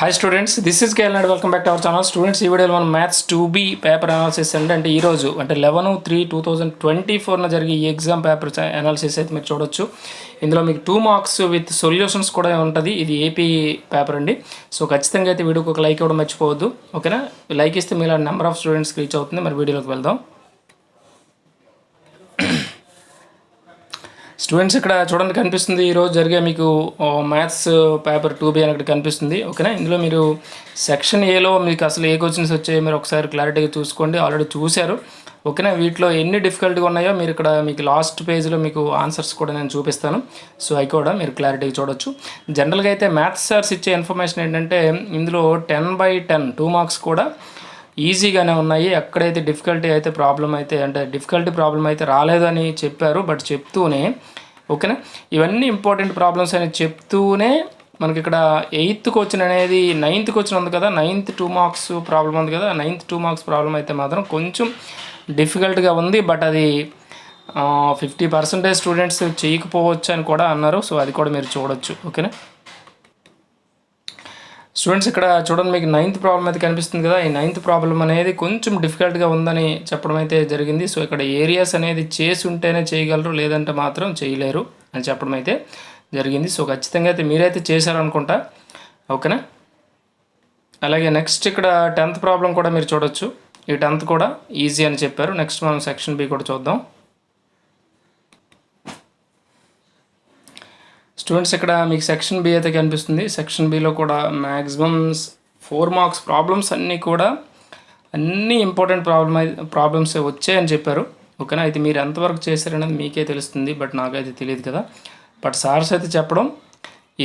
Hi students, this is KL and welcome back to our channel. Students, ఈ వీడియోలో మనం maths 2B paper analysis అంటే ఈరోజు అంటే 11/3/2024 జరిగే ఈ ఎగ్జామ్ పేపర్ అనాలిసిస్ అయితే మీరు చూడొచ్చు. ఇందులో మీకు 2 మార్క్స్ విత్ సొల్యూషన్స్ కూడా ఉంటుంది. ఇది ఏపీ పేపర్ అండి. సో ఖచ్చితంగా అయితే వీడియోకి ఒక లైక్ ఇవ్వడం మర్చిపోవద్దు. ఓకేనా? లైక్ ఇస్తే మీలా నెంబర్ ఆఫ్ స్టూడెంట్స్కి రీచ్ అవుతుంది. మరి వీడియోలోకి వెళ్దాం. స్టూడెంట్స్, ఇక్కడ చూడండి కనిపిస్తుంది ఈరోజు జరిగే మీకు మ్యాథ్స్ పేపర్ 2B అని ఇక్కడ కనిపిస్తుంది. ఓకేనా? ఇందులో మీరు సెక్షన్ ఏలో మీకు అసలు ఏ క్వశ్చన్స్ వచ్చాయో మీరు ఒకసారి క్లారిటీగా చూసుకోండి. ఆల్రెడీ చూశారు. ఓకేనా? వీటిలో ఎన్ని డిఫికల్ట్గా ఉన్నాయో మీరు ఇక్కడ మీకు లాస్ట్ పేజ్లో మీకు ఆన్సర్స్ కూడా నేను చూపిస్తాను. సో అవి కూడా మీరు క్లారిటీగా చూడొచ్చు. జనరల్గా అయితే మ్యాథ్స్ సార్స్ ఇచ్చే ఇన్ఫర్మేషన్ ఏంటంటే ఇందులో 10/10 2 మార్క్స్ కూడా ఈజీగానే ఉన్నాయి. ఎక్కడైతే డిఫికల్టీ ప్రాబ్లం అయితే రాలేదని చెప్పారు. బట్ చెప్తూనే ఓకేనా, ఇవన్నీ ఇంపార్టెంట్ ప్రాబ్లమ్స్ అని చెప్తూనే మనకి ఇక్కడ 8th క్వశ్చన్ అనేది 9th క్వశ్చన్ ఉంది కదా, 9th 2 మార్క్స్ ప్రాబ్లం ఉంది కదా. 9th 2 మార్క్స్ ప్రాబ్లం అయితే మాత్రం కొంచెం డిఫికల్ట్గా ఉంది. బట్ అది 50% స్టూడెంట్స్ చేయకపోవచ్చు అని కూడా అన్నారు. సో అది కూడా మీరు చూడొచ్చు. ఓకేనా స్టూడెంట్స్, ఇక్కడ చూడండి మీకు 9th ప్రాబ్లం అయితే కనిపిస్తుంది కదా. ఈ 9th ప్రాబ్లం అనేది కొంచెం డిఫికల్ట్గా ఉందని చెప్పడం అయితే జరిగింది. సో ఇక్కడ ఏరియాస్ అనేది చేసి ఉంటేనే చేయగలరు, లేదంటే మాత్రం చేయలేరు అని చెప్పడం అయితే జరిగింది. సో ఖచ్చితంగా అయితే మీరైతే చేశారనుకుంటా. ఓకేనా? అలాగే నెక్స్ట్ ఇక్కడ 10th ప్రాబ్లం కూడా మీరు చూడొచ్చు. ఈ 10th కూడా ఈజీ అని చెప్పారు. నెక్స్ట్ మనం సెక్షన్ బి కూడా చూద్దాం. స్టూడెంట్స్, ఇక్కడ మీకు సెక్షన్ బి అయితే కనిపిస్తుంది. సెక్షన్ బిలో కూడా మ్యాక్సిమం 4 మార్క్స్ ప్రాబ్లమ్స్ అన్నీ ఇంపార్టెంట్ ప్రాబ్లమ్స్ వచ్చాయని చెప్పారు. ఓకేనా? అయితే మీరు ఎంతవరకు చేశారనేది మీకే తెలుస్తుంది. బట్ నాకైతే తెలియదు కదా. బట్ సార్స్ అయితే చెప్పడం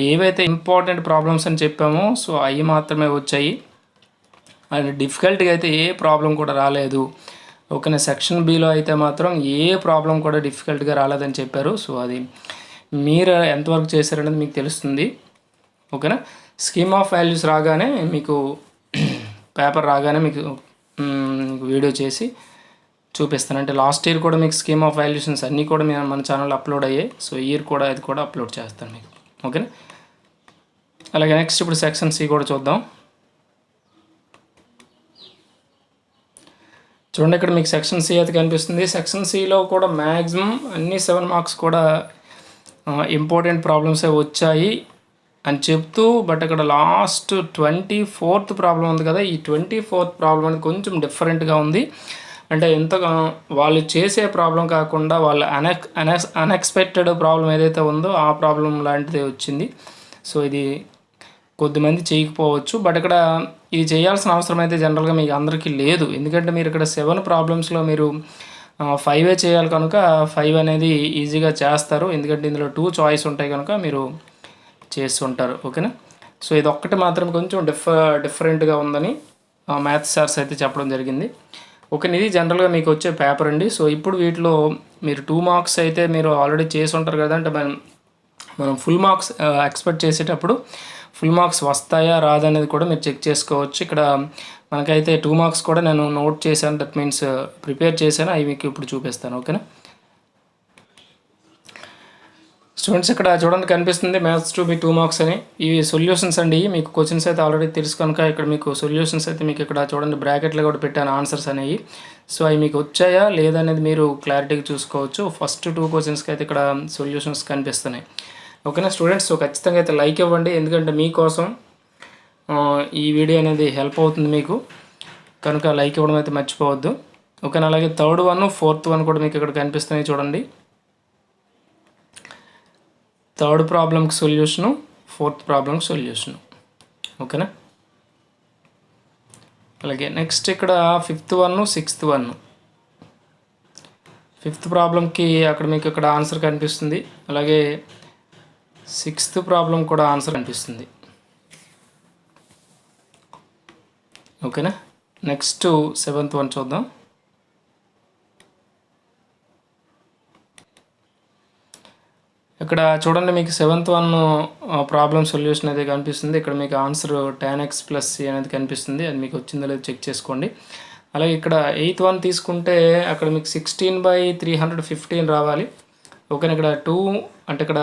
ఏవైతే ఇంపార్టెంట్ ప్రాబ్లమ్స్ అని చెప్పామో సో అవి మాత్రమే వచ్చాయి. అండ్ డిఫికల్ట్గా అయితే ఏ ప్రాబ్లం కూడా రాలేదు. ఓకేనా? సెక్షన్ బిలో అయితే మాత్రం ఏ ప్రాబ్లం కూడా డిఫికల్ట్గా రాలేదని చెప్పారు. సో అది మీరు ఎంతవరకు చేశారనేది మీకు తెలుస్తుంది. ఓకేనా? స్కీమ్ ఆఫ్ వాల్యూస్ రాగానే మీకు పేపర్ రాగానే మీకు వీడియో చేసి చూపిస్తాను. అంటే లాస్ట్ ఇయర్ కూడా మీకు స్కీమ్ ఆఫ్ వాల్యూషన్స్ అన్నీ కూడా మన ఛానల్లో అప్లోడ్ అయ్యాయి. సో ఇయర్ కూడా ఇది కూడా అప్లోడ్ చేస్తాను మీకు. ఓకేనా? అలాగే నెక్స్ట్ ఇప్పుడు సెక్షన్ సి కూడా చూద్దాం. చూడండి, ఇక్కడ మీకు సెక్షన్ సి అయితే కనిపిస్తుంది. సెక్షన్ సిలో కూడా మ్యాక్సిమం అన్ని 7 మార్క్స్ కూడా ఇంపార్టెంట్ ప్రాబ్లమ్సే వచ్చాయి అని చెప్తూ, బట్ అక్కడ లాస్ట్ 24th ప్రాబ్లం ఉంది కదా, ఈ 24th ప్రాబ్లం అనేది కొంచెం డిఫరెంట్గా ఉంది. అంటే ఎంతగా వాళ్ళు చేసే ప్రాబ్లం కాకుండా వాళ్ళ అన్ఎక్స్పెక్టెడ్ ప్రాబ్లం ఏదైతే ఉందో ఆ ప్రాబ్లం లాంటిదే వచ్చింది. సో ఇది కొద్దిమంది చేయకపోవచ్చు. బట్ ఇక్కడ ఇది చేయాల్సిన అవసరం అయితే జనరల్గా మీకు అందరికీ లేదు. ఎందుకంటే మీరు ఇక్కడ 7 ప్రాబ్లమ్స్లో మీరు 5 చేయాలి కనుక 5 అనేది ఈజీగా చేస్తారు. ఎందుకంటే ఇందులో 2 చాయిస్ ఉంటాయి కనుక మీరు చేస్తుంటారు. ఓకేనా? సో ఇది ఒక్కటి మాత్రం కొంచెం డిఫరెంట్గా ఉందని మ్యాథ్స్ సార్స్ అయితే చెప్పడం జరిగింది. ఓకే, ఇది జనరల్గా మీకు వచ్చే పేపర్ అండి. సో ఇప్పుడు వీటిలో మీరు 2 మార్క్స్ అయితే మీరు ఆల్రెడీ చేసి ఉంటారు కదా. అంటే మనం ఫుల్ మార్క్స్ ఎక్స్పెక్ట్ చేసేటప్పుడు ఫుల్ మార్క్స్ వస్తాయా రాదనేది కూడా మీరు చెక్ చేసుకోవచ్చు. ఇక్కడ మనకైతే 2 మార్క్స్ కూడా నేను నోట్ చేశాను, దట్ మీన్స్ ప్రిపేర్ చేశాను. అవి మీకు ఇప్పుడు చూపిస్తాను. ఓకేనా స్టూడెంట్స్, ఇక్కడ చూడండి కనిపిస్తుంది మ్యాథ్స్ 2B 2 మార్క్స్ అని. ఇవి సొల్యూషన్స్ అండి. మీకు క్వశ్చన్స్ అయితే ఆల్రెడీ తెలుసు కనుక ఇక్కడ మీకు సొల్యూషన్స్ అయితే మీకు ఇక్కడ చూడండి బ్రాకెట్లో కూడా పెట్టాను ఆన్సర్స్ అనేవి. సో అవి మీకు వచ్చాయా లేదా అనేది మీరు క్లారిటీగా చూసుకోవచ్చు. ఫస్ట్ 2 క్వశ్చన్స్కి అయితే ఇక్కడ సొల్యూషన్స్ కనిపిస్తున్నాయి. ఓకేనా స్టూడెంట్స్, సో ఖచ్చితంగా అయితే లైక్ ఇవ్వండి. ఎందుకంటే మీకోసం ఈ వీడియో అనేది హెల్ప్ అవుతుంది మీకు కనుక లైక్ ఇవ్వడం అయితే మర్చిపోవద్దు. ఓకేనా? అలాగే 3rd 1 4th 1 కూడా మీకు ఇక్కడ కనిపిస్తున్నాయి చూడండి. 3rd ప్రాబ్లంకి సొల్యూషను, 4th ప్రాబ్లంకి సొల్యూషను. ఓకేనా? అలాగే నెక్స్ట్ ఇక్కడ 5th 1 6th 1. 5th ప్రాబ్లంకి అక్కడ మీకు ఇక్కడ ఆన్సర్ కనిపిస్తుంది. అలాగే 6th ప్రాబ్లం కూడా ఆన్సర్ కనిపిస్తుంది. ఓకేనా? నెక్స్ట్ 7th 1 చూద్దాం. ఇక్కడ చూడండి మీకు 7th 1 ప్రాబ్లం సొల్యూషన్ అయితే కనిపిస్తుంది. ఇక్కడ మీకు ఆన్సర్ tan x + c అనేది కనిపిస్తుంది. అది మీకు వచ్చిందో లేదో చెక్ చేసుకోండి. అలాగే ఇక్కడ 8th 1 తీసుకుంటే అక్కడ మీకు 16/315 రావాలి. ఓకేనా. ఇక్కడ 2 అంటే ఇక్కడ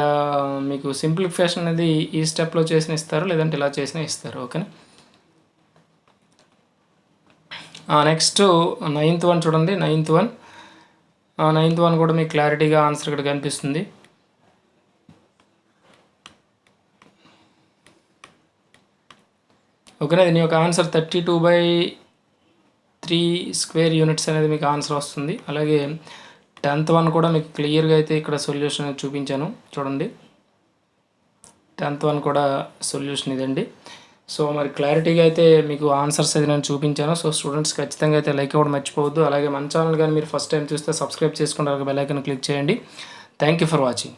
మీకు సింప్లిఫికేషన్ అనేది ఈ స్టెప్లో చేసిన ఇస్తారు, లేదంటే ఇలా చేసిన ఇస్తారు. ఓకేనా. నెక్స్ట్ 9th వన్ చూడండి. 9th వన్ కూడా మీకు క్లారిటీగా ఆన్సర్ ఇక్కడ కనిపిస్తుంది. ఓకేనా. దీని యొక్క ఆన్సర్ 32/3 స్క్వేర్ యూనిట్స్ అనేది మీకు ఆన్సర్ వస్తుంది. అలాగే 10th వన్ కూడా మీకు క్లియర్గా అయితే ఇక్కడ సొల్యూషన్ చూపించాను చూడండి. 10th వన్ కూడా సొల్యూషన్ ఇదండి. సో మరి క్లారిటీగా అయితే మీకు ఆన్సర్స్ అయితే నేను చూపించాను. సో స్టూడెంట్స్ ఖచ్చితంగా అయితే లైక్ ఇవ్వడం మర్చిపోవద్దు. అలాగే మన ఛానల్ కానీ మీరు ఫస్ట్ టైం చూస్తే సబ్స్క్రైబ్ చేసుకుని బెల్ ఐకాన్ క్లిక్ చేయండి. Thank you for watching.